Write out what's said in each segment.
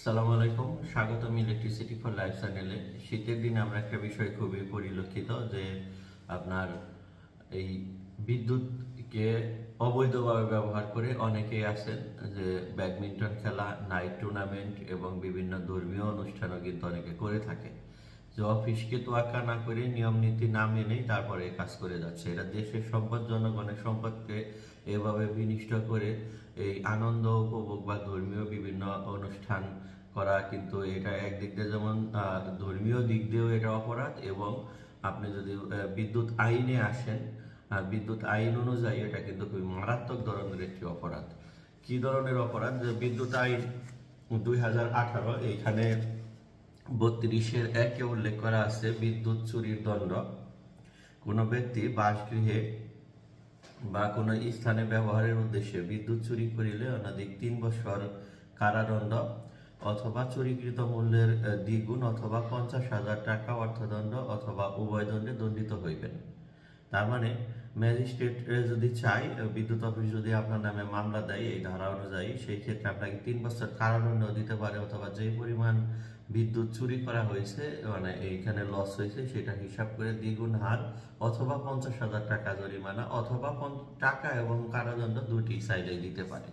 আসসালামু আলাইকুম, স্বাগতম ইলেকট্রিসিটি ফর লাইফ চ্যানেলে। শীতের দিনে আমরা একটা বিষয় খুবই পরিলক্ষিত যে আপনার এই বিদ্যুৎকে অবৈধভাবে ব্যবহার করে অনেকেই আছেন যে ব্যাডমিন্টন খেলা, নাইট টুর্নামেন্ট এবং বিভিন্ন ধর্মীয় অনুষ্ঠানও কিন্তু অনেকে করে থাকে। যে অফিসকে তোয়াক্কা না করে নিয়ম নীতি না মেনেই তারপরে কাজ করে যাচ্ছে। এটা দেশের সম্পদ, জনগণের সম্পদকে এভাবে বিনষ্ট করে এই আনন্দ উপভোগ বা ধর্মীয় বিভিন্ন অনুষ্ঠান করা, কিন্তু এটা একদিক দিয়ে যেমন ধর্মীয় দিক দিয়েও এটা অপরাধ, এবং আপনি যদি বিদ্যুৎ আইনে আসেন, বিদ্যুৎ আইন অনুযায়ী এটা কিন্তু খুবই মারাত্মক ধরনের একটি অপরাধ। কি ধরনের অপরাধ? যে বিদ্যুৎ আইন 2018 এইখানে 32-এ উল্লেখ করা আছে বিদ্যুৎ চুরির দণ্ড। কোনো ব্যক্তি বাসগৃহে বা কোনো স্থানে ব্যবহারের উদ্দেশ্যে বিদ্যুৎ চুরি করিলে অনধিক 3 বছর কারাদণ্ড অথবা চুরিকৃত মূল্যের দ্বিগুণ অথবা 50,000 টাকা অর্থদণ্ড অথবা উভয় দণ্ডে দণ্ডিত হইবেন। তার মানে ম্যাজিস্ট্রেট যদি চাই, বিদ্যুৎ অফিস যদি আপনার নামে মামলা দেয় এই ধারা অনুযায়ী, সেই ক্ষেত্রে আপনাকে 3 বছর কারাদণ্ড দিতে পারে, অথবা যে পরিমাণ বিদ্যুৎ চুরি করা হয়েছে, মানে এইখানে লস হয়েছে, সেটা হিসাব করে দ্বিগুণ হার অথবা 50,000 টাকা জরিমানা অথবা টাকা এবং কারাদণ্ড দুটি সাইডে দিতে পারে।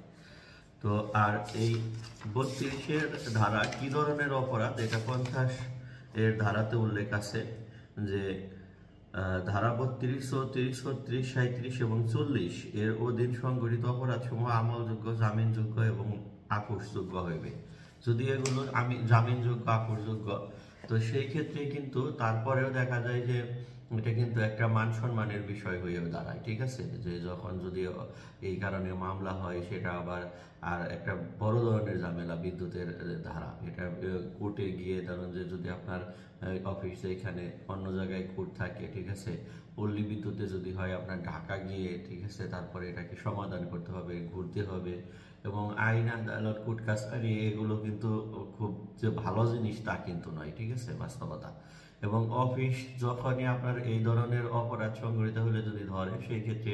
তো আর এই 32-এর ধারা কি ধরনের অপরাধ? এটা 50 এর ধারাতে উল্লেখ আছে যে ধারা 32, 34, 36, 37 এবং 40 এর অধীন সংগঠিত অপরাধ সমূহ আমলযোগ্য, জামিনযোগ্য এবং আপোষযোগ্য হইবে। যদি এগুলো জামিনযোগ্য, আপোষযোগ্য, তো সেই ক্ষেত্রে কিন্তু তারপরেও দেখা যায় যে এটা কিন্তু একটা মান সম্মানের বিষয় হয়ে দাঁড়ায়। ঠিক আছে, যে যখন যদি এই কারণে মামলা হয়, সেটা আবার আর একটা বড় ধরনের ঝামেলা। বিদ্যুতের ধারা এটা কোর্টে গিয়ে, ধরুন যে যদি আপনার অফিসে এখানে অন্য জায়গায় কোর্ট থাকে, ঠিক আছে, পল্লী বিদ্যুতে যদি হয় আপনার ঢাকা গিয়ে, ঠিক আছে, তারপরে এটাকে সমাধান করতে হবে, ঘুরতে হবে, এবং আইন আদালত, কোর্ট কাছারি, এগুলো কিন্তু খুব যে ভালো জিনিস তা কিন্তু নয়। ঠিক আছে, বাস্তবতা। এবং অফিস যখনই আপনার এই ধরনের অপরাধ সংঘটিত হলে যদি ধরে, সেই ক্ষেত্রে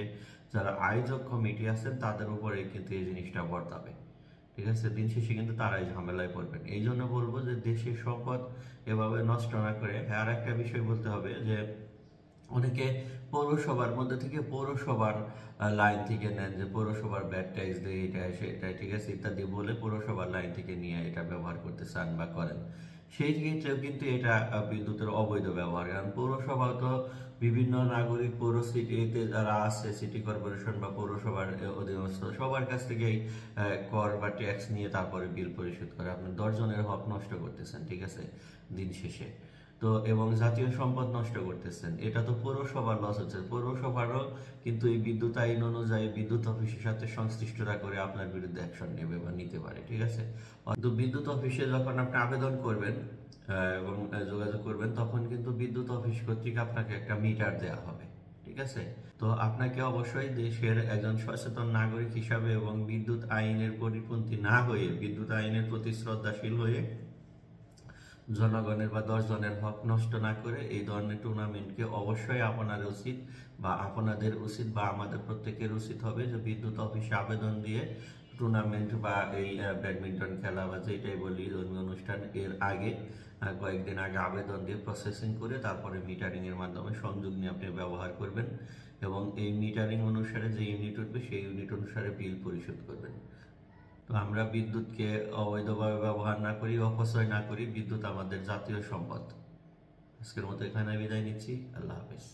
যারা আয়োজক কমিটি আছেন তাদের উপরে কিন্তু এই জিনিসটা বর্তাবে। ঠিক আছে, দিন শেষে কিন্তু তারাই ঝামেলায় পড়বেন। এই জন্য বলবো যে দেশের সম্পদ এভাবে নষ্ট না করে। আর একটা বিষয় বলতে হবে যে অনেকে পৌরসভার মধ্যে থেকে, পৌরসভার লাইন থেকে নেন, যে পৌরসভার ব্যাড ট্যাক্স দেয়, এটা সেটা, ঠিক আছে, ইত্যাদি বলে পৌরসভার লাইন থেকে নিয়ে এটা ব্যবহার করতে চান বা করেন। সেই ক্ষেত্রেও কিন্তু এটা বিদ্যুতের অবৈধ ব্যবহার। কারণ পৌরসভা তো বিভিন্ন নাগরিক, পৌর সিটিতে যারা আছে, সিটি কর্পোরেশন বা পৌরসভার অধীনস্থ, সবার কাছ থেকেই কর বা ট্যাক্স নিয়ে তারপরে বিল পরিশোধ করে। আপনি 10 জনের হক নষ্ট করতেছেন, ঠিক আছে, দিন শেষে। তো এবং জাতীয় সম্পদ নষ্ট করতেছেন, এটা তো পৌরসভার লস হচ্ছে। পৌরসভারও কিন্তু এই বিদ্যুৎ আইন অনুযায়ী বিদ্যুৎ অফিসের সাথে সংশ্লিষ্টতা করে আপনার বিরুদ্ধে অ্যাকশন নেবে বা নিতে পারে। ঠিক আছে, তো বিদ্যুৎ অফিসে যখন আপনি আবেদন করবেন এবং যোগাযোগ করবেন, তখন কিন্তু বিদ্যুৎ অফিস কর্তৃক আপনাকে একটা মিটার দেওয়া হবে। ঠিক আছে, তো আপনাকে অবশ্যই দেশের একজন সচেতন নাগরিক হিসাবে এবং বিদ্যুৎ আইনের পরিপন্থী না হয়ে, বিদ্যুৎ আইনের প্রতি শ্রদ্ধাশীল হয়ে, জনগণের বা 10 জনের হক নষ্ট না করে এই ধরনের টুর্নামেন্টকে অবশ্যই আপনার উচিত বা আপনাদের উচিত বা আমাদের প্রত্যেকের উচিত হবে যে বিদ্যুৎ অফিসে আবেদন দিয়ে টুর্নামেন্ট বা এই ব্যাডমিন্টন খেলা বা যেটাই বলি ধর্মীয় অনুষ্ঠান, এর আগে কয়েকদিন আগে আবেদন দিয়ে প্রসেসিং করে তারপরে মিটারিং এর মাধ্যমে সংযোগ নিয়ে আপনি ব্যবহার করবেন, এবং এই মিটারিং অনুসারে যে ইউনিট উঠবে সেই ইউনিট অনুসারে বিল পরিশোধ করবেন। তো আমরা বিদ্যুৎকে অবৈধভাবে ব্যবহার না করি, অপচয় না করি। বিদ্যুৎ আমাদের জাতীয় সম্পদ। আজকের মতো এখানে বিদায় নিচ্ছি। আল্লাহ হাফেজ।